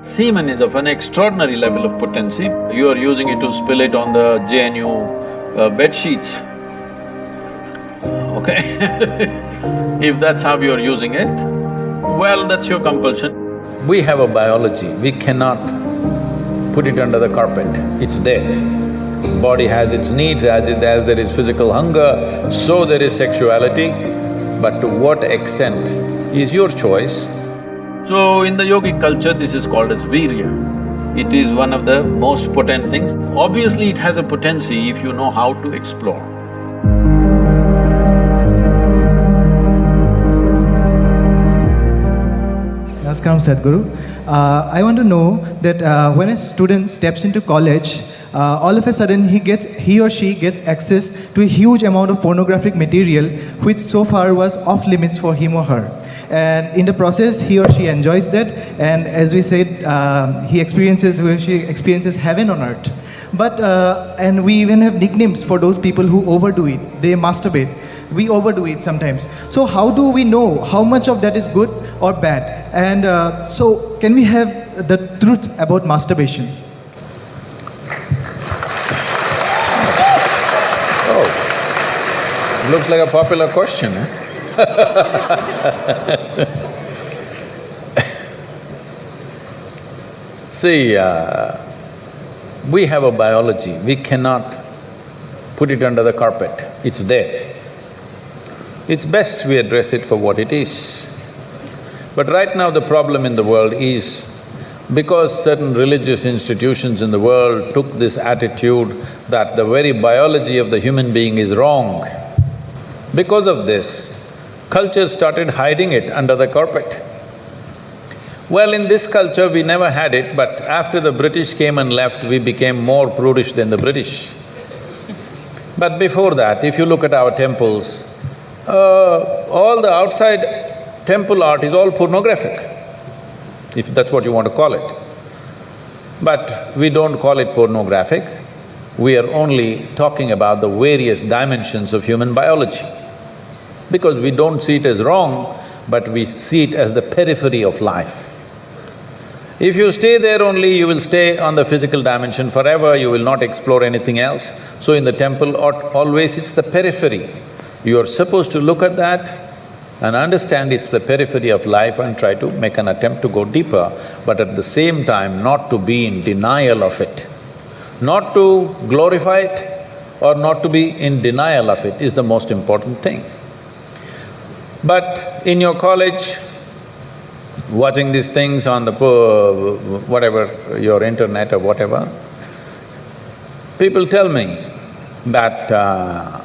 Semen is of an extraordinary level of potency. You are using it to spill it on the JNU bed sheets. Okay? If that's how you're using it, well, that's your compulsion. We have a biology, we cannot put it under the carpet, it's there. Body has its needs, as there is physical hunger, so there is sexuality, but to what extent is your choice. So in the yogic culture, this is called as virya. It is one of the most potent things. Obviously, it has a potency if you know how to explore. Namaskaram, Sadhguru. I want to know that when a student steps into college, all of a sudden he or she gets access to a huge amount of pornographic material which so far was off limits for him or her. And in the process, he or she enjoys that, and as we said, he or she experiences heaven on earth. But, and we even have nicknames for those people who overdo it. They masturbate. We overdo it sometimes. So how do we know how much of that is good or bad? And so can we have the truth about masturbation? Oh, looks like a popular question, eh? See, we have a biology, we cannot put it under the carpet, it's there. It's best we address it for what it is. But right now the problem in the world is, because certain religious institutions in the world took this attitude that the very biology of the human being is wrong, because of this, culture started hiding it under the carpet. Well, in this culture we never had it, but after the British came and left, we became more prudish than the British. But before that, if you look at our temples, all the outside temple art is all pornographic, if that's what you want to call it. But we don't call it pornographic, we are only talking about the various dimensions of human biology. Because we don't see it as wrong, but we see it as the periphery of life. If you stay there only, you will stay on the physical dimension forever, you will not explore anything else. So in the temple, always it's the periphery. You are supposed to look at that and understand it's the periphery of life and try to make an attempt to go deeper, but at the same time not to be in denial of it. Not to glorify it or not to be in denial of it is the most important thing. But in your college, watching these things on the whatever, your internet or whatever, people tell me that…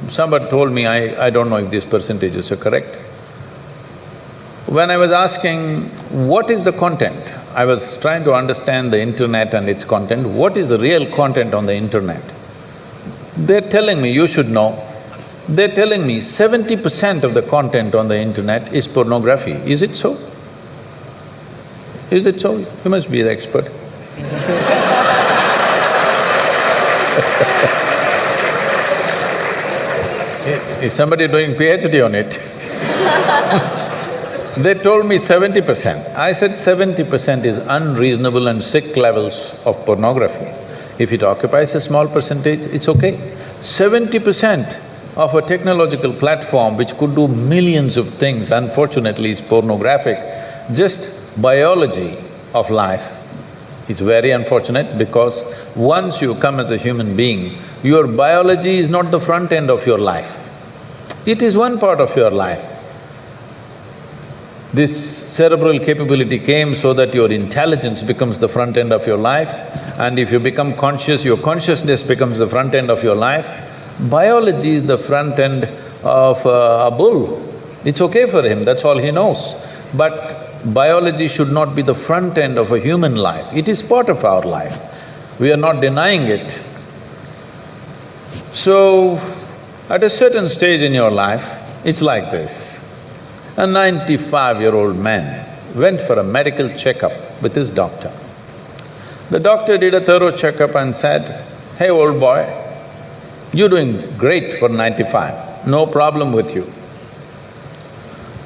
somebody told me, I don't know if these percentages are correct. When I was asking, what is the content? I was trying to understand the internet and its content, what is the real content on the internet? They're telling me, you should know, they're telling me 70% of the content on the internet is pornography. Is it so? Is it so? You must be the expert. Is somebody doing PhD on it? They told me 70%. I said 70% is unreasonable and sick levels of pornography. If it occupies a small percentage, it's okay. 70% of a technological platform which could do millions of things, unfortunately is pornographic, just biology of life. It's very unfortunate because once you come as a human being, your biology is not the front end of your life. It is one part of your life. This cerebral capability came so that your intelligence becomes the front end of your life, and if you become conscious, your consciousness becomes the front end of your life. Biology is the front end of a bull. It's okay for him, that's all he knows. But biology should not be the front end of a human life, it is part of our life. We are not denying it. So, at a certain stage in your life, it's like this. A 95-year-old man went for a medical checkup with his doctor. The doctor did a thorough checkup and said, "Hey, old boy, you're doing great for 95, no problem with you."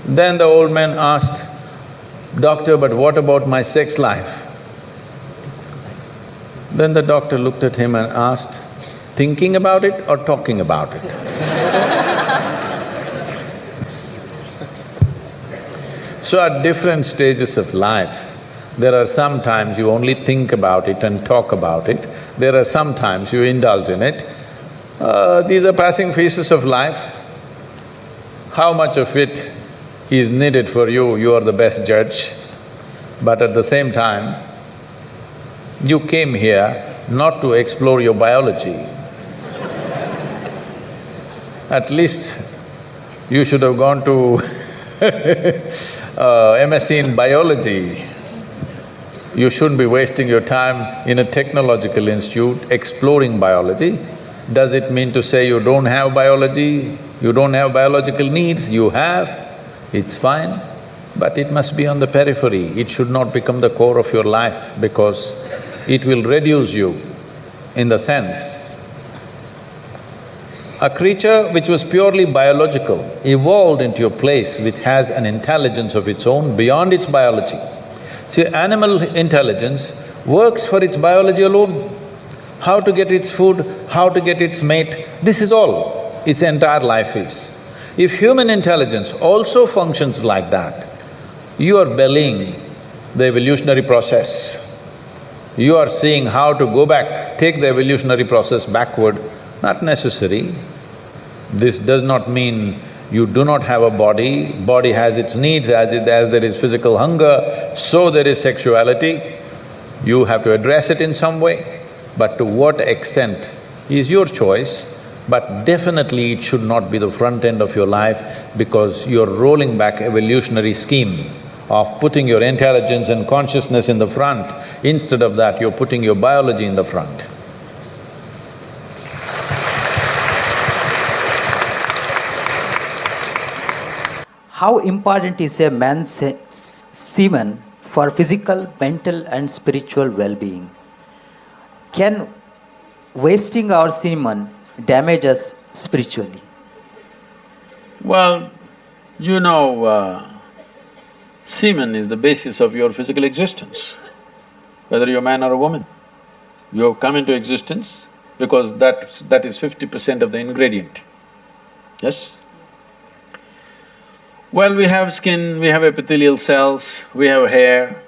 Then the old man asked, "Doctor, but what about my sex life?" Then the doctor looked at him and asked, thinking about it or talking about it? So at different stages of life, there are some times you only think about it and talk about it, there are some times you indulge in it. These are passing phases of life. How much of it is needed for you, you are the best judge. But at the same time, you came here not to explore your biology. At least you should have gone to MSc in biology. You shouldn't be wasting your time in a technological institute exploring biology. Does it mean to say you don't have biology, you don't have biological needs? You have, it's fine, but it must be on the periphery. It should not become the core of your life because it will reduce you in the sense. A creature which was purely biological evolved into a place which has an intelligence of its own beyond its biology. See, animal intelligence works for its biology alone. How to get its food, how to get its mate, this is all its entire life is. If human intelligence also functions like that, you are bellying the evolutionary process. You are seeing how to go back, take the evolutionary process backward, not necessary. This does not mean you do not have a body, body has its needs, as there is physical hunger, so there is sexuality. You have to address it in some way, but to what extent is your choice, but definitely it should not be the front end of your life because you're rolling back evolutionary scheme of putting your intelligence and consciousness in the front. Instead of that, you're putting your biology in the front. How important is a man's semen for physical, mental and spiritual well-being? Can wasting our semen damage us spiritually? Well, you know, semen is the basis of your physical existence, whether you're a man or a woman. You have come into existence because that is 50% of the ingredient, yes? Well, we have skin, we have epithelial cells, we have hair,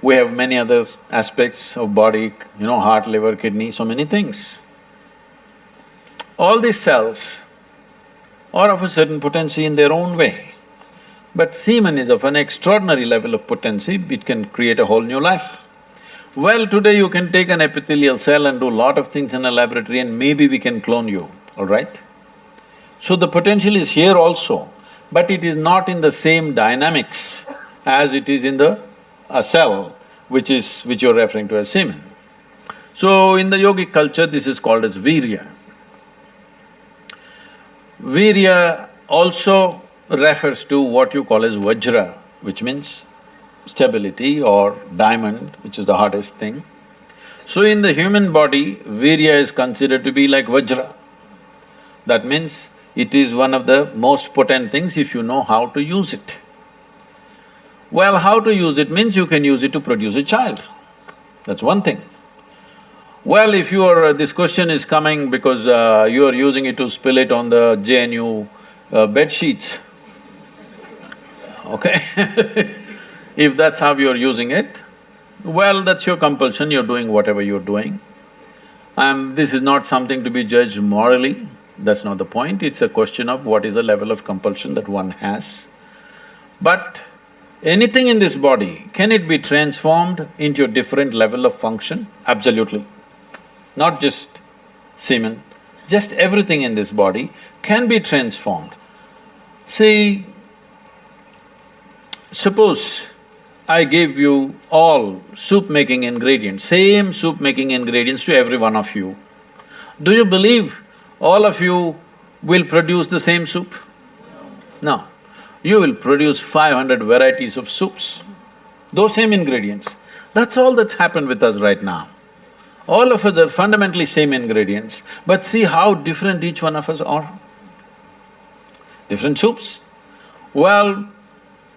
we have many other aspects of body, you know, heart, liver, kidney, so many things. All these cells are of a certain potency in their own way. But semen is of an extraordinary level of potency, it can create a whole new life. Well, today you can take an epithelial cell and do a lot of things in a laboratory and maybe we can clone you, all right? So the potential is here also, but it is not in the same dynamics as it is in a cell which you're referring to as semen. So in the yogic culture, this is called as virya. Virya also refers to what you call as vajra, which means stability, or diamond, which is the hardest thing. So in the human body, virya is considered to be like vajra. That means it is one of the most potent things if you know how to use it. Well, how to use it means you can use it to produce a child, that's one thing. Well, if you are… this question is coming because you are using it to spill it on the JNU bed sheets, okay? If that's how you're using it, well, that's your compulsion, you're doing whatever you're doing. This is not something to be judged morally, that's not the point, it's a question of what is the level of compulsion that one has. But anything in this body, can it be transformed into a different level of function? Absolutely. Not just semen, just everything in this body can be transformed. See, suppose I give you all soup-making ingredients, same soup-making ingredients to every one of you. Do you believe all of you will produce the same soup? No. You will produce 500 varieties of soups, those same ingredients. That's all that's happened with us right now. All of us are fundamentally same ingredients, but see how different each one of us are. Different soups. Well,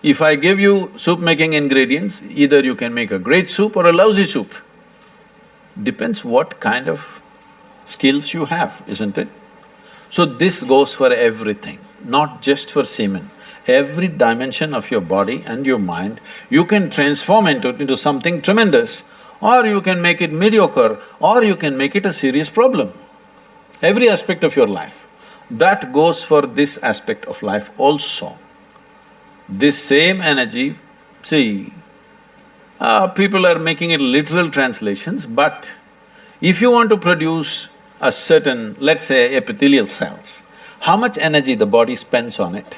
if I give you soup-making ingredients, either you can make a great soup or a lousy soup. Depends what kind of skills you have, isn't it? So this goes for everything, not just for semen. Every dimension of your body and your mind, you can transform into something tremendous, or you can make it mediocre, or you can make it a serious problem. Every aspect of your life. That goes for this aspect of life also. This same energy, see, people are making it literal translations, but if you want to produce a certain, let's say, epithelial cells, how much energy the body spends on it?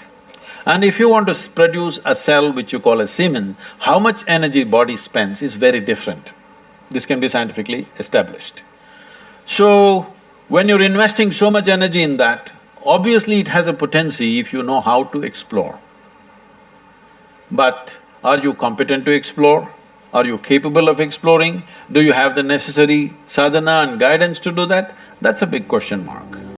And if you want to produce a cell which you call a semen, how much energy body spends is very different. This can be scientifically established. So, when you're investing so much energy in that, obviously it has a potency if you know how to explore. But are you competent to explore? Are you capable of exploring? Do you have the necessary sadhana and guidance to do that? That's a big question mark.